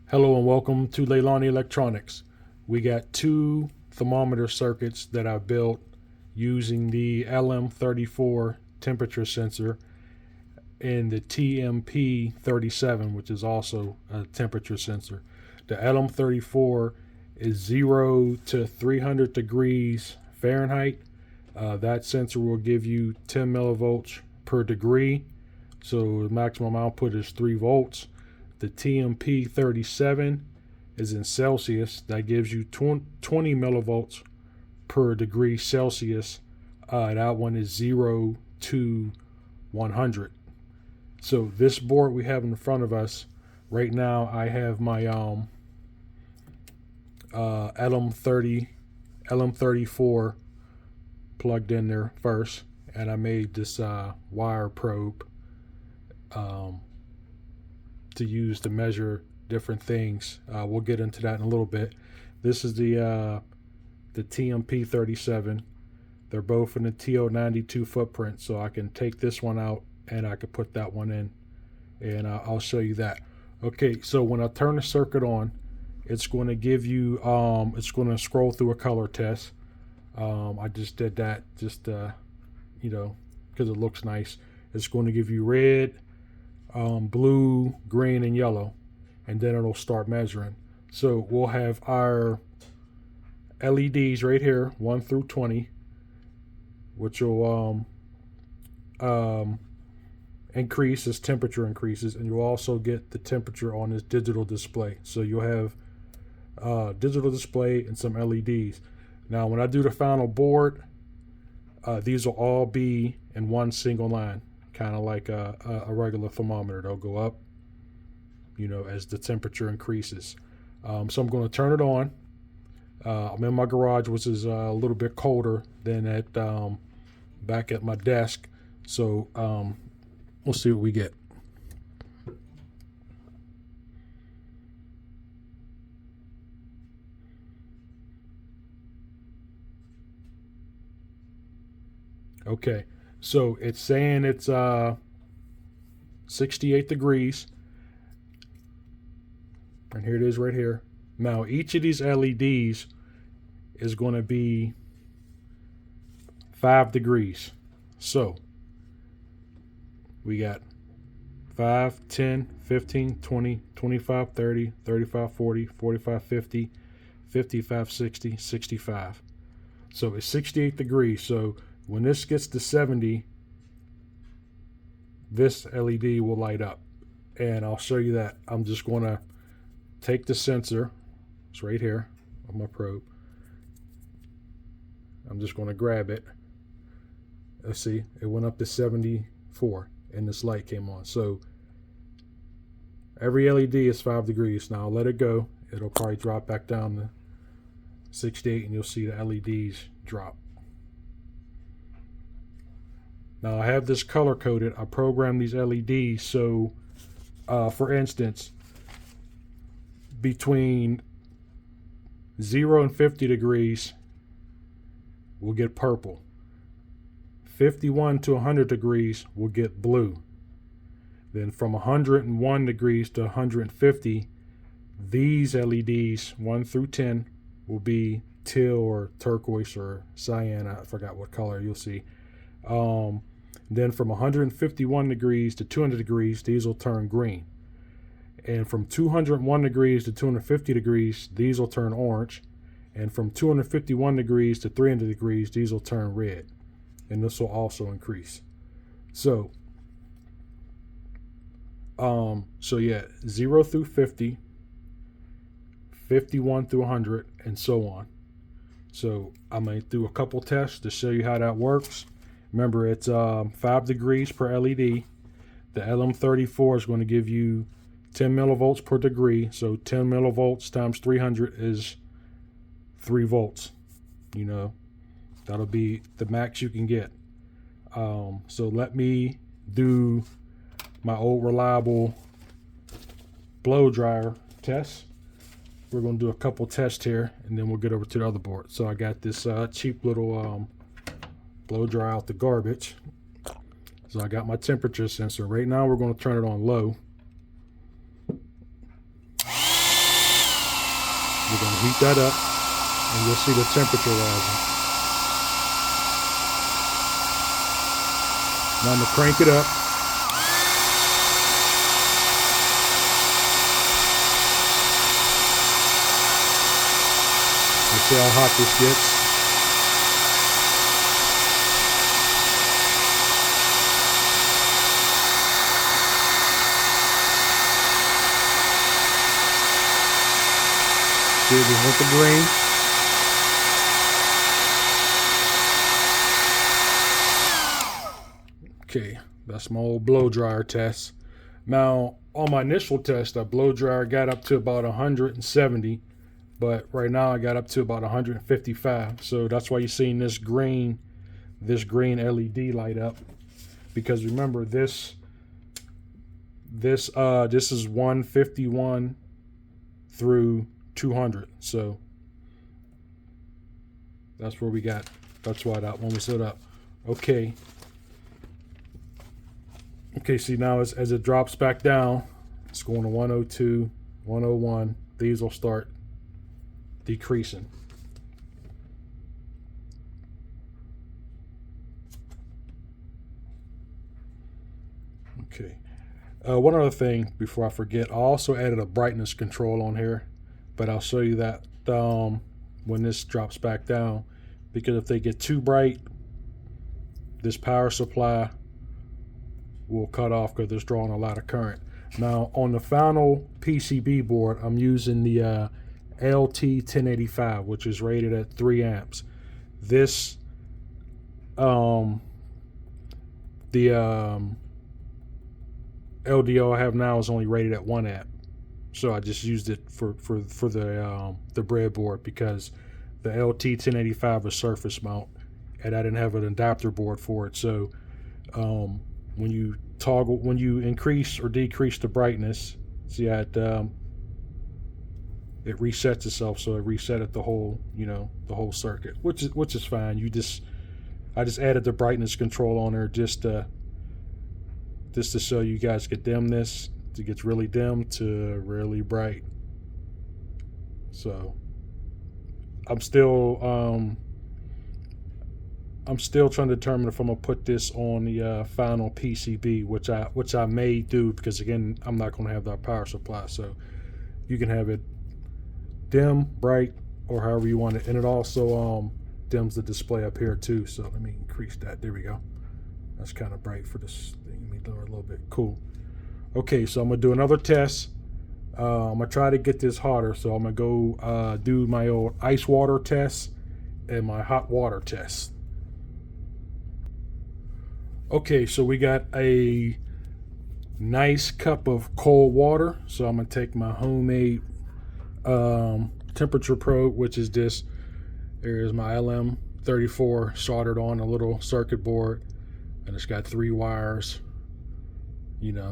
Hello and welcome to Leilani Electronics. We got two thermometer circuits that I built using the LM34 temperature sensor and the TPM37, which is also a temperature sensor. The LM34 is 0 to 300 degrees Fahrenheit. That sensor will give you 10 millivolts per degree, so the maximum output is 3 volts. The TPM37 is in Celsius. That gives you 20 millivolts per degree Celsius. That one is 0 to 100. So this board we have in front of us right now, I have my LM34 plugged in there first, and I made this wire probe to use to measure different things. We'll get into that in a little bit. This is the TPM37. They're both in the TO92 footprint, so I can take this one out and I could put that one in, and I'll show you that. Okay, so when I turn the circuit on, it's going to give you, it's going to scroll through a color test. I just did that just, because it looks nice. It's going to give you red, blue, green, and yellow, and then it'll start measuring. So we'll have our LEDs right here, 1 through 20, which will increase as temperature increases, and you'll also get the temperature on this digital display. So you'll have digital display and some LEDs. Now when I do the final board, these will all be in one single line, kind of like a regular thermometer. They'll go up, as the temperature increases. So I'm going to turn it on. I'm in my garage, which is a little bit colder than at back at my desk. So we'll see what we get. Okay, so it's saying it's 68 degrees. And here it is right here. Now each of these LEDs is going to be 5 degrees. So we got 5, 10, 15, 20, 25, 30, 35, 40, 45, 50, 55, 60, 65. So it's 68 degrees. So when this gets to 70, this LED will light up. And I'll show you that. I'm just going to take the sensor. It's right here on my probe. I'm just going to grab it. Let's see. It went up to 74 and this light came on. So every LED is 5 degrees. Now I'll let it go. It'll probably drop back down to 68 and you'll see the LEDs drop. Now I have this color coded. I programmed these LEDs so, for instance, between 0 and 50 degrees, we'll get purple. 51 to 100 degrees, we'll get blue. Then from 101 degrees to 150, these LEDs, 1 through 10, will be teal or turquoise or cyan. I forgot what color, you'll see. Then from 151 degrees to 200 degrees, these will turn green. And from 201 degrees to 250 degrees, these will turn orange. And from 251 degrees to 300 degrees, these will turn red. And this will also increase. So yeah, 0 through 50, 51 through 100, and so on. So I'm going to do a couple tests to show you how that works. Remember, it's 5 degrees per LED. The LM34 is going to give you 10 millivolts per degree. So 10 millivolts times 300 is 3 volts. That'll be the max you can get. So let me do my old reliable blow dryer test. We're going to do a couple tests here, and then we'll get over to the other board. So I got this cheap little blow dryer out the garbage. So I got my temperature sensor. Right now we're going to turn it on low. We're going to heat that up, and you'll see the temperature rising. Now I'm going to crank it up. Let's see how hot this gets. See, we want the green. Okay, that's my old blow dryer test. Now, on my initial test, that blow dryer got up to about 170, but right now I got up to about 155. So that's why you're seeing this green LED light up. Because remember, this is 151 through 200. So that's where we got. That's why that one was lit up. Okay. Okay, see now as it drops back down, it's going to 102, 101. These will start decreasing. Okay. One other thing before I forget, I also added a brightness control on here, but I'll show you that when this drops back down, because if they get too bright, this power supply will cut off because it's drawing a lot of current. Now on the final PCB board, I'm using the LT1085, which is rated at 3 amps. This the LDO I have now is only rated at 1 amp, so I just used it for the breadboard, because the LT1085 is surface mount and I didn't have an adapter board for it. So when you increase or decrease the brightness, see it resets itself, so it resetted the whole circuit, which is fine. I just added the brightness control on there just to show you guys could dim this. It gets really dim to really bright. So I'm still trying to determine if I'm gonna put this on the final PCB, which I may do, because again, I'm not gonna have that power supply. So you can have it dim, bright, or however you want it, and it also dims the display up here too. So let me increase that. There we go. That's kind of bright for this thing. Let me lower it a little bit. Cool. Okay, so I'm gonna do another test. I'm gonna try to get this hotter. So I'm gonna go do my old ice water test and my hot water test. Okay, so we got a nice cup of cold water. So I'm gonna take my homemade temperature probe, which is this. There's my LM34 soldered on a little circuit board, and it's got 3 wires.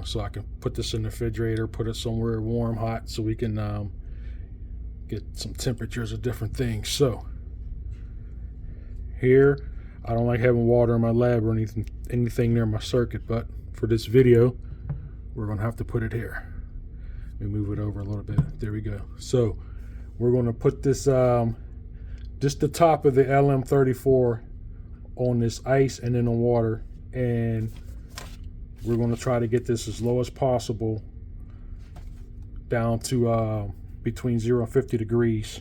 So I can put this in the refrigerator, put it somewhere warm, hot, so we can get some temperatures of different things. So here, I don't like having water in my lab or anything near my circuit, but for this video, we're gonna have to put it here. Let me move it over a little bit. There we go. So we're gonna put this, just the top of the LM34 on this ice and then the water, and we're going to try to get this as low as possible down to between 0 and 50 degrees,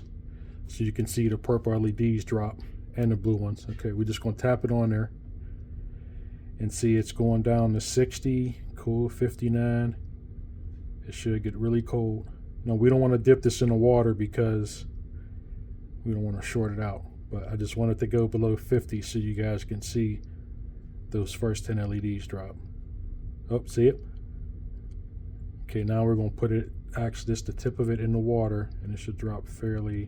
so you can see the purple LEDs drop and the blue ones. Okay, we're just going to tap it on there and see it's going down to 60. Cool. 59. It should get really cold. No, we don't want to dip this in the water because we don't want to short it out, but I just want it to go below 50 so you guys can see those first 10 LEDs drop. Oh, see it? Okay, now we're going to put it, actually just the tip of it in the water, and it should drop fairly,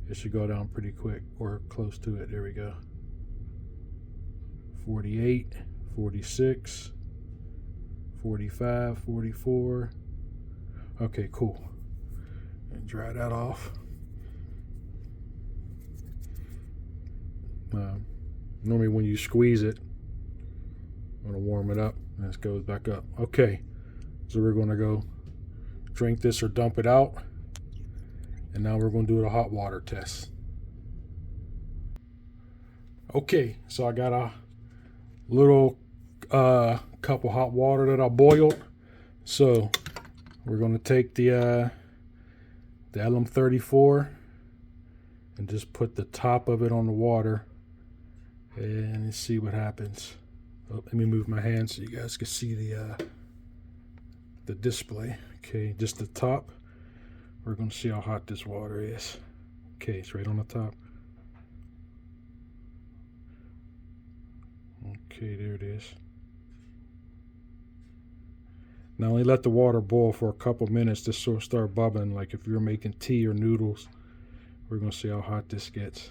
it should go down pretty quick, or close to it. There we go. 48, 46, 45, 44. Okay, cool. And dry that off. Normally when you squeeze it, I'm going to warm it up, and this goes back up. Okay, so we're going to go drink this or dump it out, And now we're going to do the hot water test. Okay, so I got a little cup of hot water that I boiled. So we're going to take the LM34 and just put the top of it on the water and see what happens. Oh, let me move my hand so you guys can see the display. Okay, just the top. We're going to see how hot this water is. Okay, it's right on the top. Okay, there it is. Now only let the water boil for a couple minutes to sort of start bubbling, like if you're making tea or noodles. We're going to see how hot this gets.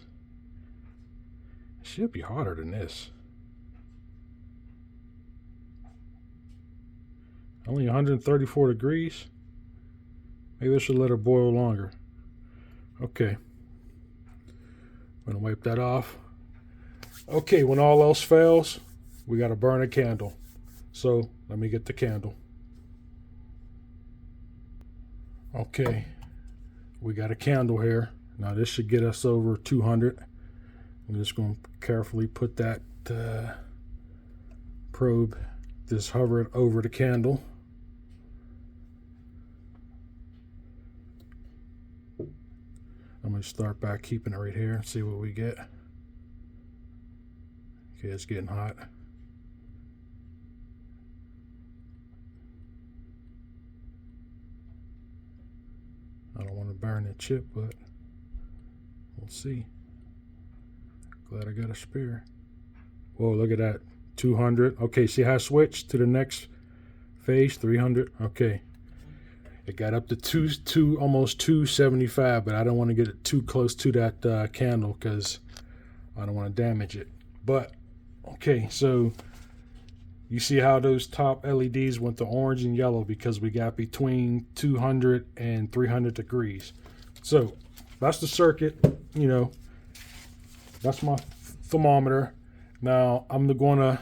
It should be hotter than this. Only 134 degrees. Maybe I should let it boil longer. Okay. I'm going to wipe that off. Okay, when all else fails, we got to burn a candle. So let me get the candle. Okay, we got a candle here. Now this should get us over 200. I'm just going to carefully put that probe, just hover it over the candle. I'm going to start by keeping it right here and see what we get. Okay, it's getting hot. I don't want to burn the chip, but we'll see. Glad I got a spare. Whoa, look at that. 200. Okay, see how I switched to the next phase? 300. Okay. It got up to almost 275, but I don't want to get it too close to that candle because I don't want to damage it. But, okay, so you see how those top LEDs went to orange and yellow because we got between 200 and 300 degrees. So that's the circuit, you know, that's my thermometer. Now I'm going to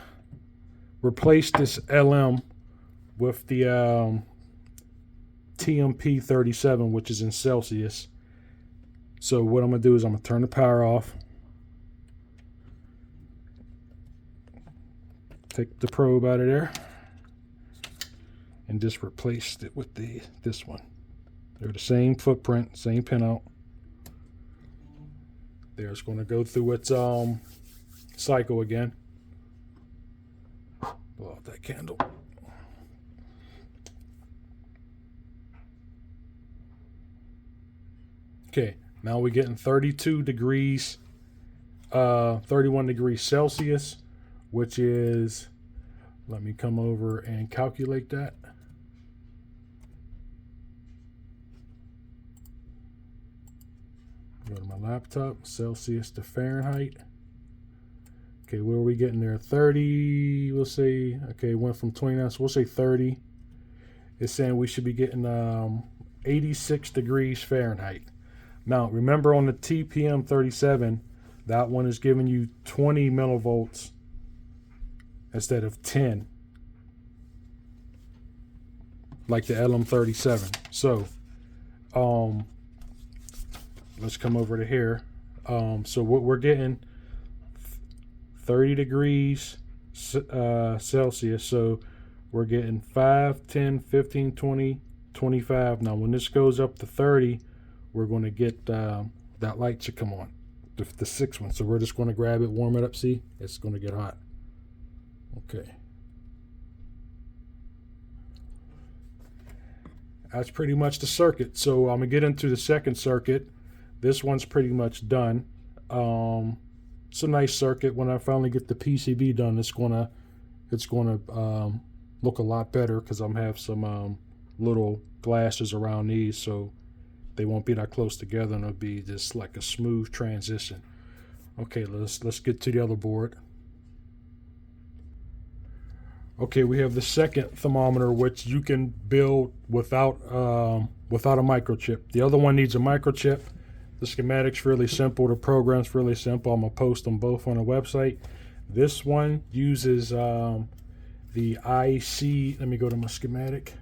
replace this LM with the TPM37, which is in Celsius. So what I'm going to do is I'm going to turn the power off. Take the probe out of there and just replace it with this one. They're the same footprint, same pinout. There's going to go through its cycle again. Blow out that candle. Okay, now we're getting 32 degrees, 31 degrees Celsius, which is, let me come over and calculate that. Go to my laptop, Celsius to Fahrenheit. Okay, where are we getting there? 30, we'll say, okay, went from 29, so we'll say 30. It's saying we should be getting 86 degrees Fahrenheit. Now, remember on the TPM37, that one is giving you 20 millivolts instead of 10, like the LM37. So, let's come over to here. So what we're getting 30 degrees Celsius. So we're getting 5, 10, 15, 20, 25. Now when this goes up to 30, we're going to get that light should come on, the 6th one. So we're just going to grab it, warm it up. See, it's going to get hot. Okay. That's pretty much the circuit. So I'm going to get into the second circuit. This one's pretty much done. It's a nice circuit. When I finally get the PCB done, it's gonna look a lot better because I'm have some little glasses around these, so they won't be that close together, and it'll be just like a smooth transition. Okay, let's get to the other board. Okay, we have the second thermometer, which you can build without a microchip. The other one needs a microchip. The schematic's really simple. The program's really simple. I'm going to post them both on the website. This one uses the IC. Let me go to my schematic.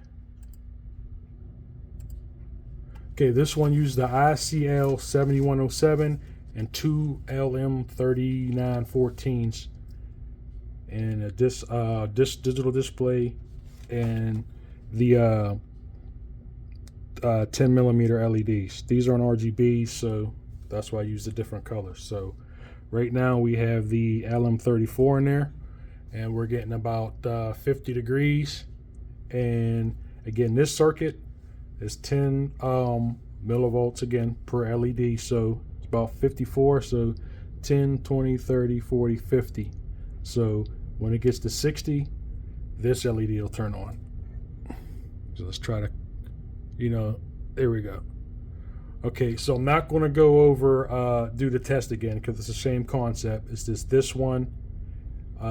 Okay, this one used the ICL7107 and two LM3914s, and this digital display, and the 10 millimeter LEDs. These are on RGB, so that's why I use the different colors. So right now we have the LM34 in there, and we're getting about 50 degrees. And again, this circuit is 10 millivolts again per LED, so it's about 54. So 10, 20, 30, 40, 50. So when it gets to 60, this LED will turn on. So let's try to, there we go. Okay, so I'm not going to go over do the test again because it's the same concept. It's just this one.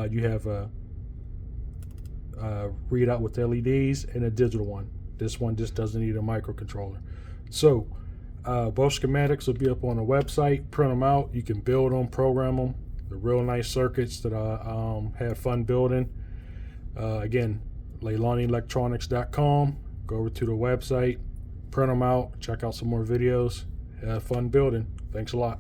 You have a readout with LEDs and a digital one. This one just doesn't need a microcontroller. So both schematics will be up on the website. Print them out. You can build them, program them. They're real nice circuits that I had fun building. Again, LeilaniElectronics.com. Go over to the website, print them out, check out some more videos. Have fun building. Thanks a lot.